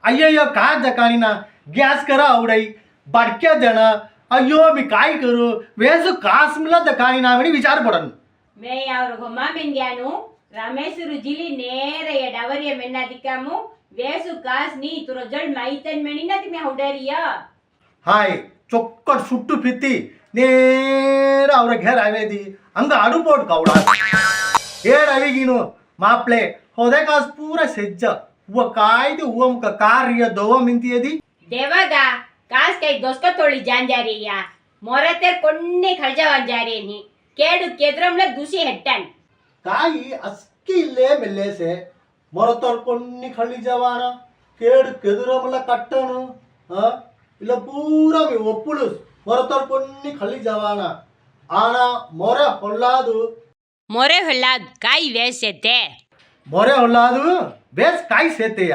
अय्यो काय जकानी ना गॅस करा आवडाई बाटक्या देणं अय्यो मी काय करू वेस कास मला जकानी ना म्हणे विचार पडन மே அவர் கொம்மா மென்யானு ரமேஸ்வரு ஜிலி நேர எடவரிய மென்னாதிக்காமு வேசு காஸ் நீ துரஜல் மைத்தன் மெனினாதி மே ஹவுடரியா हाय चोक्कट सुट्टू फित्ती ನೇರ ಅವ್ರ ಘೇರ್ ಆವೇದಿ ಹಂಗ ಅಡುಪೋಟ್ ಕೌಡ ಏಡ್ ಅವಿಗಿನು ಮಾಪ್ಲೆ ಹೋದೆ ಕಾಸ್ ಪೂರ ಸೆಜ್ಜ ಉವ ಕಾಯ್ದು ಉವಮ್ಕ ಕಾರ್ಯ ದೋವ ಮಿಂತಿಯದಿ ದೇವಗಾ ಕಾಸ್ ಕೈ ದೊಸ್ಕ ತೋಳಿ ಜಾಂಜಾರಿಯಾ ಮೊರತೆ ಕೊನ್ನೆ ಖರ್ಜವಾಂಜಾರೇನಿ ಕೇಡು ಕೆದ್ರಂಲ ದುಸಿ ಹೆಟ್ಟನ್ ಕಾಯಿ ಅಸ್ಕಿಲ್ಲೇ ಮೆಲ್ಲೇಸೆ ಮೊರತೋರ್ ಕೊನ್ನಿ ಖಳ್ಳಿ ಜವಾನ ಕೇಡು ಕೆದುರಮಲ ಕಟ್ಟನು ಇಲ್ಲ ಪೂರ ಮಿ ಒಪ್ಪುಳು ಮೊರತೋರ್ ಕೊನ್ನಿ ಖಳ್ಳಿ ಜವಾನ ಆನ ಮೊರೆ ಹೊಲ್ಲಾದು ಮೊರೆ ಹೊಲ್ಲಾದ್ ಕಾಯಿ ವೇಸೆತೆ ಮೊರೆ ಹೊಲ್ಲಾದು ಬೇಸ್ ಕಾಯಿ ಸೇತೆಯ